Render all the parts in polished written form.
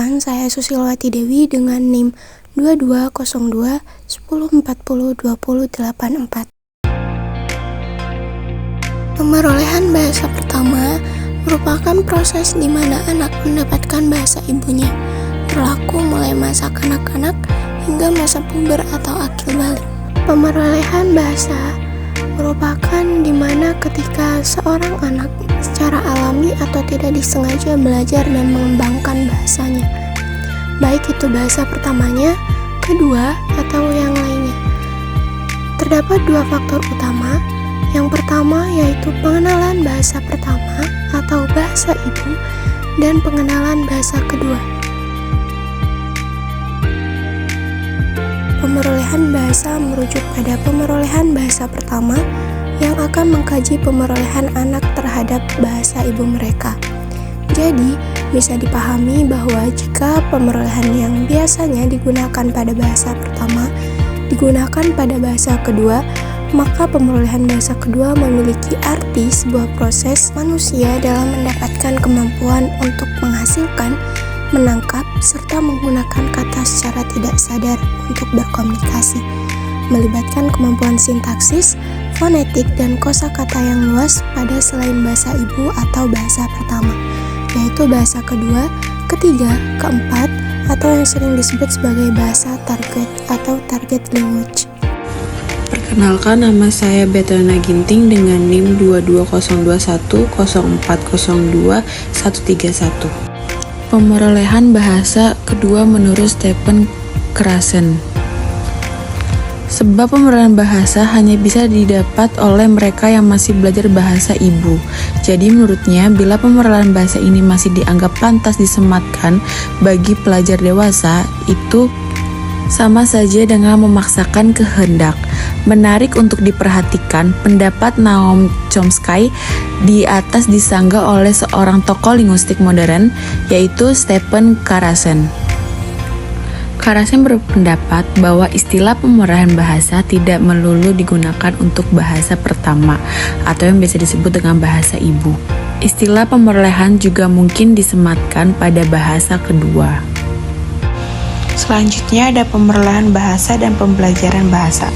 Perkenalkan, saya Susilowati Dewi dengan NIM 2202 1040 2084. Pemerolehan bahasa pertama merupakan proses di mana anak mendapatkan bahasa ibunya, berlaku mulai masa kanak-kanak hingga masa puber atau akil balik. Pemerolehan bahasa merupakan di mana ketika seorang anak secara alami atau tidak disengaja belajar dan mengembangkan bahasanya, baik itu bahasa pertamanya, kedua, atau yang lainnya. Terdapat dua faktor utama. Yang pertama yaitu pengenalan bahasa pertama atau bahasa ibu dan pengenalan bahasa kedua. Pemerolehan bahasa merujuk pada pemerolehan bahasa pertama yang akan mengkaji pemerolehan anak terhadap bahasa ibu mereka. Jadi, bisa dipahami bahwa jika pemerolehan yang biasanya digunakan pada bahasa pertama digunakan pada bahasa kedua, maka pemerolehan bahasa kedua memiliki arti sebuah proses manusia dalam mendapatkan kemampuan untuk menghasilkan, menangkap, serta menggunakan kata secara tidak sadar untuk berkomunikasi, melibatkan kemampuan sintaksis, fonetik, dan kosakata yang luas pada selain bahasa ibu atau bahasa pertama, yaitu bahasa kedua, ketiga, keempat, atau yang sering disebut sebagai bahasa target atau target language. Perkenalkan, nama saya Betana Ginting dengan NIM 22021 0402 131. Pemerolehan bahasa kedua menurut Stephen Krashen. Sebab pemerolehan bahasa hanya bisa didapat oleh mereka yang masih belajar bahasa ibu. Jadi menurutnya, bila pemerolehan bahasa ini masih dianggap pantas disematkan bagi pelajar dewasa, itu sama saja dengan memaksakan kehendak. Menarik untuk diperhatikan, pendapat Noam Chomsky di atas disanggah oleh seorang tokoh linguistik modern, yaitu Stephen Krashen. Krashen berpendapat bahwa istilah pemerolehan bahasa tidak melulu digunakan untuk bahasa pertama atau yang biasa disebut dengan bahasa ibu. Istilah pemerolehan juga mungkin disematkan pada bahasa kedua. Selanjutnya ada pemerolehan bahasa dan pembelajaran bahasa.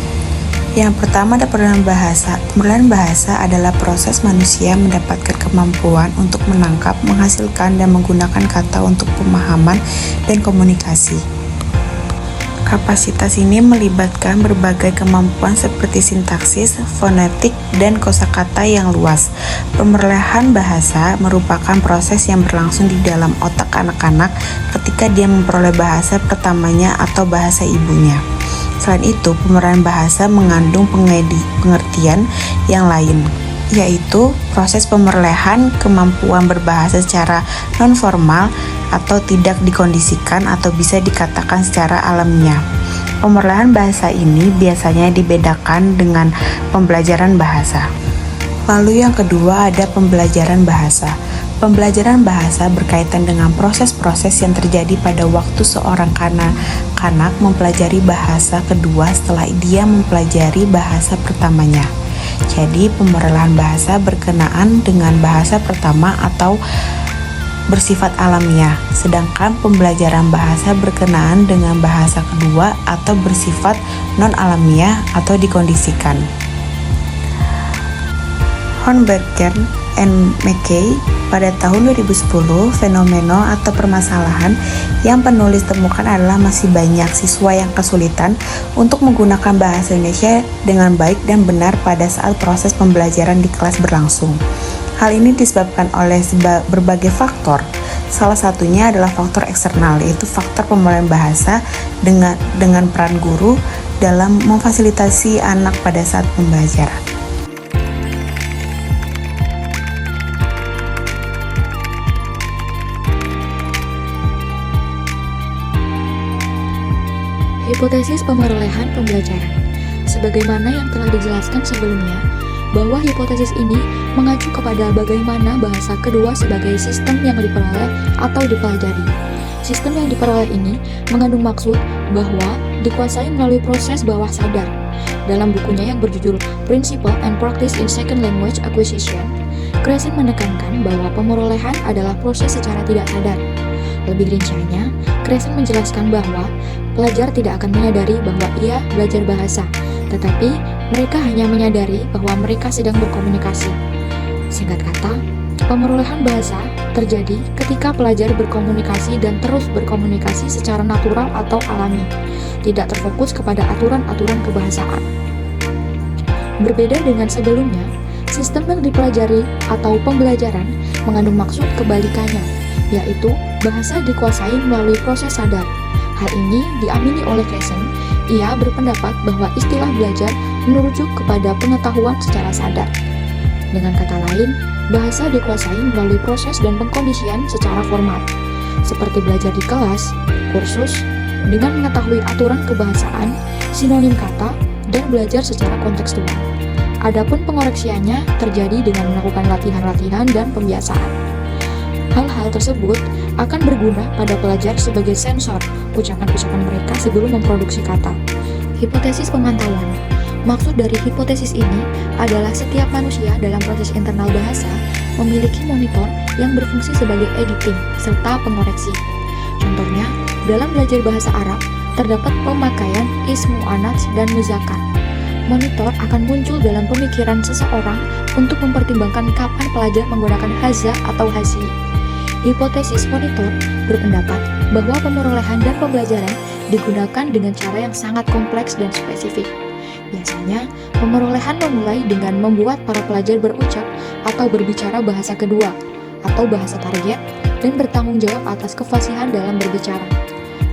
Yang pertama ada pemerolehan bahasa. Pemerolehan bahasa adalah proses manusia mendapatkan kemampuan untuk menangkap, menghasilkan, dan menggunakan kata untuk pemahaman dan komunikasi. Kapasitas ini melibatkan berbagai kemampuan seperti sintaksis, fonetik, dan kosakata yang luas. Pemerolehan bahasa merupakan proses yang berlangsung di dalam otak anak-anak ketika dia memperoleh bahasa pertamanya atau bahasa ibunya. Selain itu, pemerolehan bahasa mengandung pengertian yang lain, yaitu proses pemerolehan kemampuan berbahasa secara non-formal atau tidak dikondisikan atau bisa dikatakan secara alamiah. Pemerolehan bahasa ini biasanya dibedakan dengan pembelajaran bahasa. Lalu yang kedua ada pembelajaran bahasa. Pembelajaran bahasa berkaitan dengan proses-proses yang terjadi pada waktu seorang kanak-kanak mempelajari bahasa kedua setelah dia mempelajari bahasa pertamanya. Jadi, pemerolehan bahasa berkenaan dengan bahasa pertama atau bersifat alamiah, sedangkan pembelajaran bahasa berkenaan dengan bahasa kedua atau bersifat non-alamiah atau dikondisikan. Hornberger and McKay pada tahun 2010, fenomena atau permasalahan yang penulis temukan adalah masih banyak siswa yang kesulitan untuk menggunakan bahasa Indonesia dengan baik dan benar pada saat proses pembelajaran di kelas berlangsung. Hal ini disebabkan oleh berbagai faktor. Salah satunya adalah faktor eksternal, yaitu faktor pemerolehan bahasa dengan peran guru dalam memfasilitasi anak pada saat pembelajaran. Hipotesis pemerolehan pembelajaran. Sebagaimana yang telah dijelaskan sebelumnya, bahwa hipotesis ini mengacu kepada bagaimana bahasa kedua sebagai sistem yang diperoleh atau dipelajari. Sistem yang diperoleh ini mengandung maksud bahwa dikuasai melalui proses bawah sadar. Dalam bukunya yang berjudul Principle and Practice in Second Language Acquisition, Krashen menekankan bahwa pemerolehan adalah proses secara tidak sadar. Lebih rinciannya, Crescent menjelaskan bahwa pelajar tidak akan menyadari bahwa ia belajar bahasa, tetapi mereka hanya menyadari bahwa mereka sedang berkomunikasi. Singkat kata, pemerolehan bahasa terjadi ketika pelajar berkomunikasi dan terus berkomunikasi secara natural atau alami, tidak terfokus kepada aturan-aturan kebahasaan. Berbeda dengan sebelumnya, sistem yang dipelajari atau pembelajaran mengandung maksud kebalikannya, yaitu bahasa dikuasai melalui proses sadar. Hal ini diamini oleh Crescent. Ia berpendapat bahwa istilah belajar merujuk kepada pengetahuan secara sadar. Dengan kata lain, bahasa dikuasai melalui proses dan pengkondisian secara formal, seperti belajar di kelas, kursus, dengan mengetahui aturan kebahasaan, sinonim kata, dan belajar secara kontekstual. Adapun pengoreksiannya terjadi dengan melakukan latihan-latihan dan pembiasaan. Hal-hal tersebut akan berguna pada pelajar sebagai sensor ucapan-ucapan mereka sebelum memproduksi kata. Hipotesis pemantauan. Maksud dari hipotesis ini adalah setiap manusia dalam proses internal bahasa memiliki monitor yang berfungsi sebagai editing serta pengoreksi. Contohnya, dalam belajar bahasa Arab, terdapat pemakaian ismu anats dan muzakkar. Monitor akan muncul dalam pemikiran seseorang untuk mempertimbangkan kapan pelajar menggunakan haza atau hazi. Hipotesis monitor berpendapat bahwa pemerolehan dan pembelajaran digunakan dengan cara yang sangat kompleks dan spesifik. Biasanya, pemerolehan memulai dengan membuat para pelajar berucap atau berbicara bahasa kedua atau bahasa target dan bertanggung jawab atas kefasihan dalam berbicara.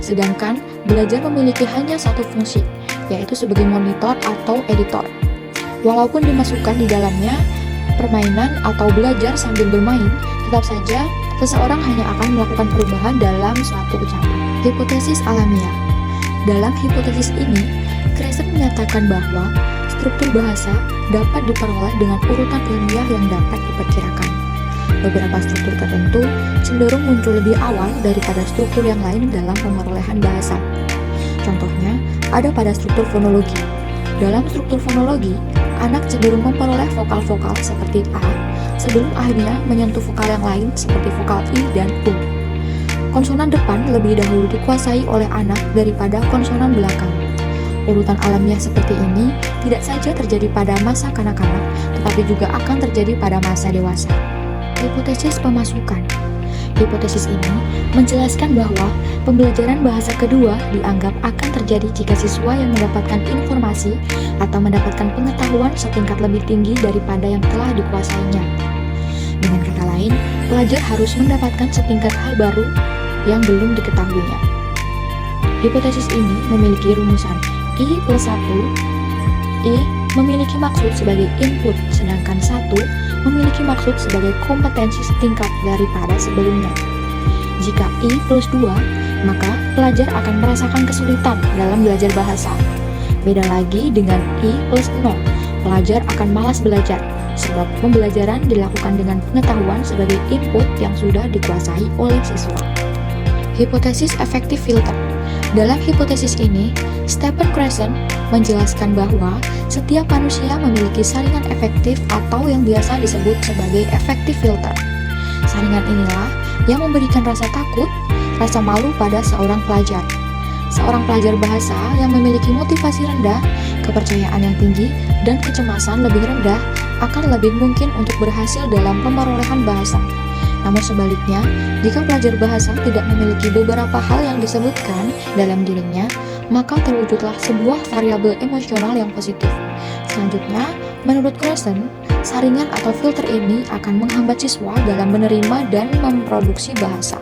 Sedangkan, belajar memiliki hanya satu fungsi, yaitu sebagai monitor atau editor. Walaupun dimasukkan di dalamnya permainan atau belajar sambil bermain, tetap saja seseorang hanya akan melakukan perubahan dalam suatu ucapan. Hipotesis alamiah. Dalam hipotesis ini, Crescent menyatakan bahwa struktur bahasa dapat diperoleh dengan urutan ilmiah yang dapat diperkirakan. Beberapa struktur tertentu cenderung muncul lebih awal daripada struktur yang lain dalam pemerolehan bahasa. Contohnya, ada pada struktur fonologi. Dalam struktur fonologi, anak cenderung memperoleh vokal-vokal seperti A sebelum akhirnya menyentuh vokal yang lain seperti vokal I dan U. Konsonan depan lebih dahulu dikuasai oleh anak daripada konsonan belakang. Urutan alamiah seperti ini tidak saja terjadi pada masa kanak-kanak, tetapi juga akan terjadi pada masa dewasa. Hipotesis pemasukan. Hipotesis ini menjelaskan bahwa pembelajaran bahasa kedua dianggap akan terjadi jika siswa yang mendapatkan informasi atau mendapatkan pengetahuan setingkat lebih tinggi daripada yang telah dikuasainya. Dengan kata lain, pelajar harus mendapatkan setingkat hal baru yang belum diketahuinya. Hipotesis ini memiliki rumusan I plus 1, I memiliki maksud sebagai input, sedangkan 1 memiliki maksud sebagai kompetensi setingkat daripada sebelumnya. Jika I plus 2, maka pelajar akan merasakan kesulitan dalam belajar bahasa. Beda lagi dengan I plus 0, pelajar akan malas belajar, sebab pembelajaran dilakukan dengan pengetahuan sebagai input yang sudah dikuasai oleh siswa. Hipotesis efektif filter. Dalam hipotesis ini, Stephen Crescent menjelaskan bahwa setiap manusia memiliki saringan efektif atau yang biasa disebut sebagai effective filter. Saringan inilah yang memberikan rasa takut, rasa malu pada seorang pelajar. Seorang pelajar bahasa yang memiliki motivasi rendah, kepercayaan yang tinggi, dan kecemasan lebih rendah akan lebih mungkin untuk berhasil dalam pemerolehan bahasa. Namun sebaliknya, jika pelajar bahasa tidak memiliki beberapa hal yang disebutkan dalam dirinya, maka terwujudlah sebuah variabel emosional yang positif. Selanjutnya, menurut Crescent, saringan atau filter ini akan menghambat siswa dalam menerima dan memproduksi bahasa.